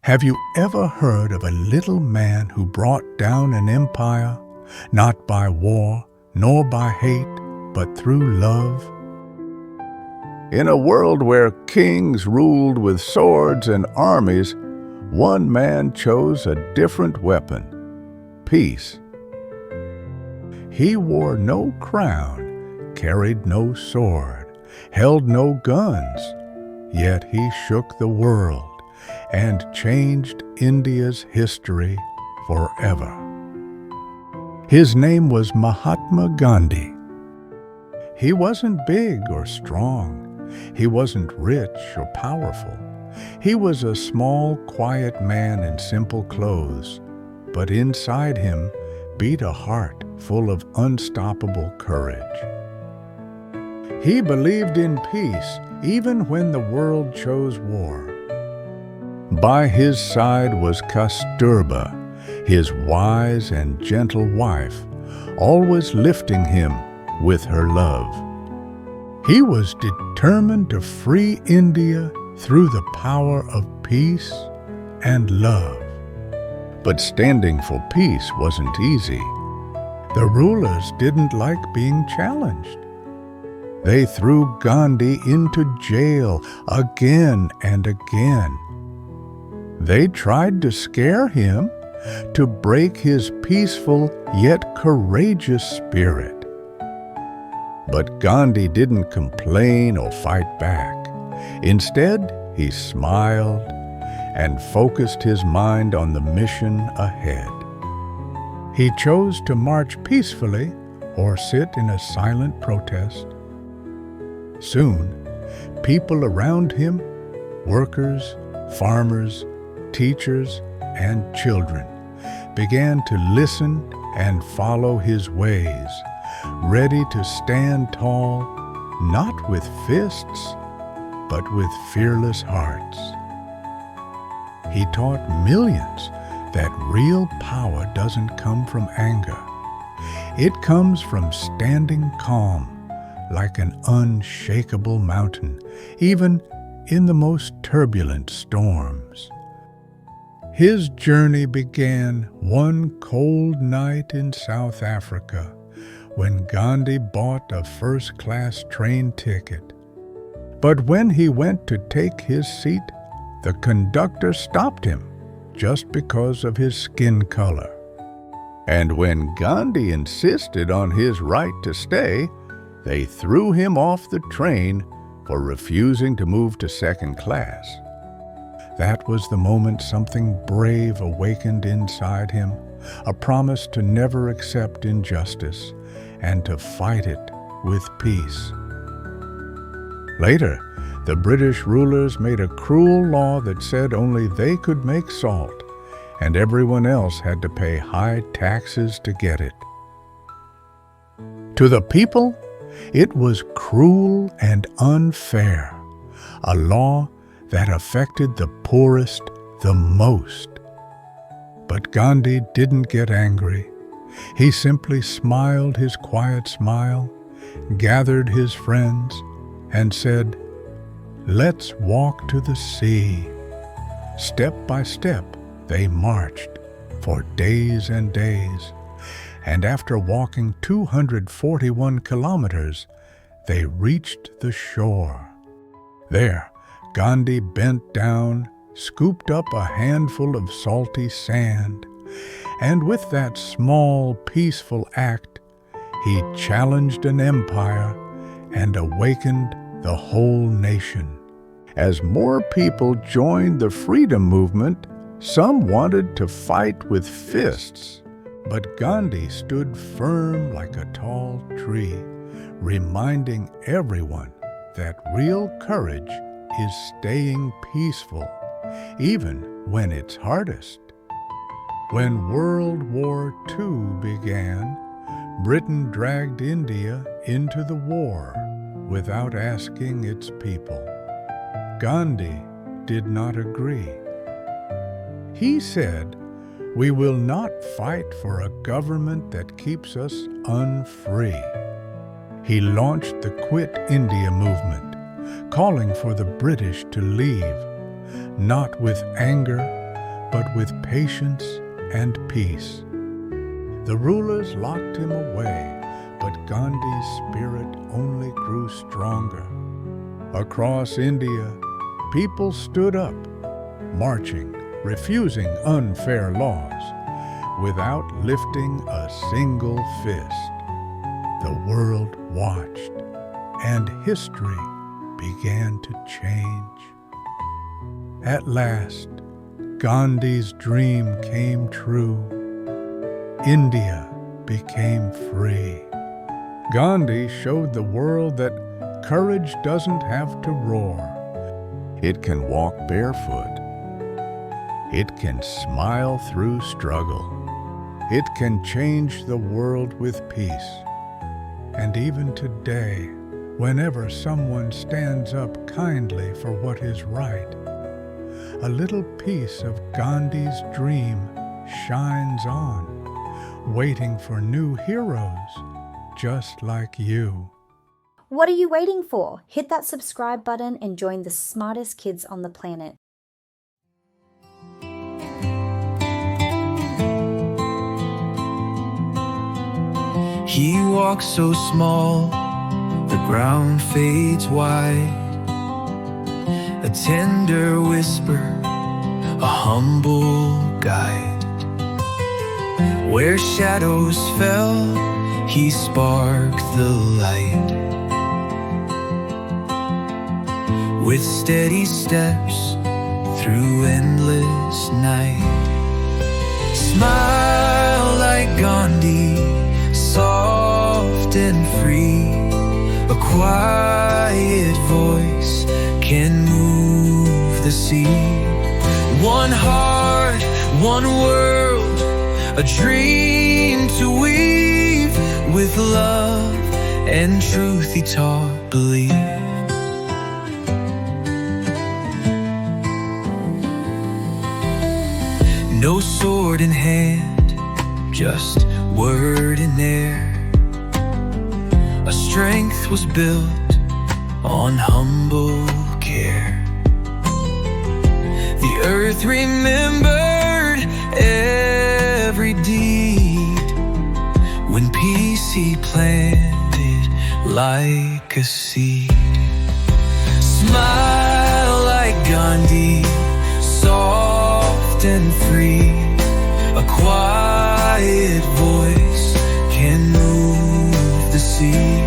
Have you ever heard of a little man who brought down an empire, not by war nor by hate, but through love? In a world where kings ruled with swords and armies, one man chose a different weapon: peace. He wore no crown, carried no sword, held no guns, yet he shook the world and changed India's history forever. His name was Mahatma Gandhi. He wasn't big or strong. He wasn't rich or powerful. He was a small, quiet man in simple clothes, but inside him beat a heart full of unstoppable courage. He believed in peace even when the world chose war. By his side was Kasturba, his wise and gentle wife, always lifting him with her love. He was determined to free India through the power of peace and love. But standing for peace wasn't easy. The rulers didn't like being challenged. They threw Gandhi into jail again and again. They tried to scare him, to break his peaceful yet courageous spirit. But Gandhi didn't complain or fight back. Instead, he smiled and focused his mind on the mission ahead. He chose to march peacefully or sit in a silent protest. Soon, people around him, workers, farmers, teachers, and children, began to listen and follow his ways, ready to stand tall, not with fists, but with fearless hearts. He taught millions that real power doesn't come from anger. It comes from standing calm, like an unshakable mountain, even in the most turbulent storms. His journey began one cold night in South Africa when Gandhi bought a first-class train ticket. But when he went to take his seat, the conductor stopped him just because of his skin color. And when Gandhi insisted on his right to stay, they threw him off the train for refusing to move to second class. That was the moment something brave awakened inside him, a promise to never accept injustice and to fight it with peace. Later, the British rulers made a cruel law that said only they could make salt, and everyone else had to pay high taxes to get it. To the people, it was cruel and unfair, a law that affected the poorest the most. But Gandhi didn't get angry. He simply smiled his quiet smile, gathered his friends, and said, "Let's walk to the sea." Step by step, they marched for days and days, and after walking 241 kilometers, they reached the shore. There, Gandhi bent down, scooped up a handful of salty sand, and with that small, peaceful act, he challenged an empire and awakened the whole nation. As more people joined the freedom movement, some wanted to fight with fists, but Gandhi stood firm like a tall tree, reminding everyone that real courage is staying peaceful, even when it's hardest. When World War II began, Britain dragged India into the war without asking its people. Gandhi did not agree. He said, "We will not fight for a government that keeps us unfree." He launched the Quit India movement, calling for the British to leave, not with anger, but with patience and peace. The rulers locked him away, but Gandhi's spirit only grew stronger. Across India, people stood up, marching, refusing unfair laws, without lifting a single fist. The world watched, and history began to change. At last, Gandhi's dream came true. India became free. Gandhi showed the world that courage doesn't have to roar. It can walk barefoot. It can smile through struggle. It can change the world with peace. And even today, whenever someone stands up kindly for what is right, a little piece of Gandhi's dream shines on, waiting for new heroes just like you. What are you waiting for? Hit that subscribe button and join the smartest kids on the planet. He walks so small, the ground fades wide. A tender whisper, a humble guide. Where shadows fell, he sparked the light. With steady steps through endless night. Smile like Gandhi, soft and free. A quiet voice can move the sea. One heart, one world, a dream to weave. With love and truth he taught belief. No sword in hand, just word in air. A strength was built on humble care. The earth remembered every deed. When peace he planted like a seed. Smile like Gandhi, soft and free. A quiet voice can move the sea.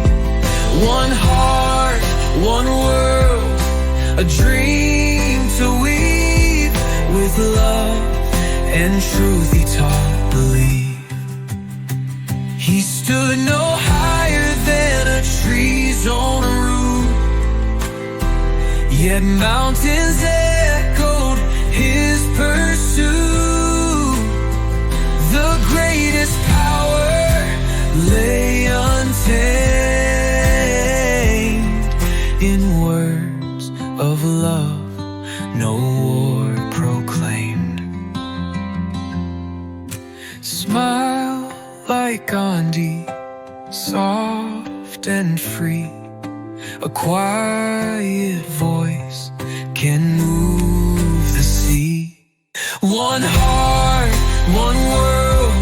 One heart, one world, a dream to weave. With love and truth he taught believe. He stood no higher than a tree's on a root, yet mountains echoed his pursuit. The greatest power lay untamed in words of love, no war proclaimed. Smile like Gandhi, soft and free. A quiet voice can move the sea. One heart, one world,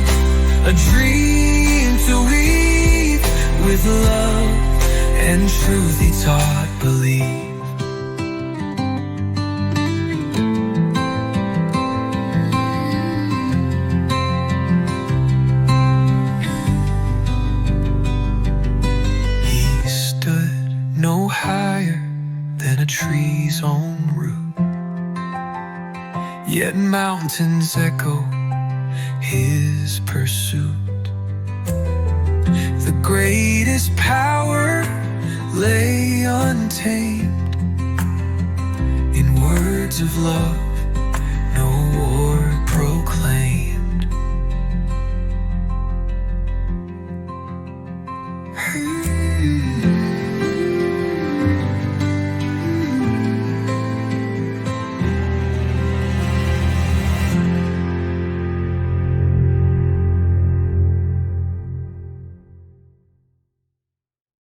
a dream to weave. With love and truth he taught believe. He stood no higher than a tree's own root, yet mountains echo his pursuit. The greatest power lay untamed in words of love,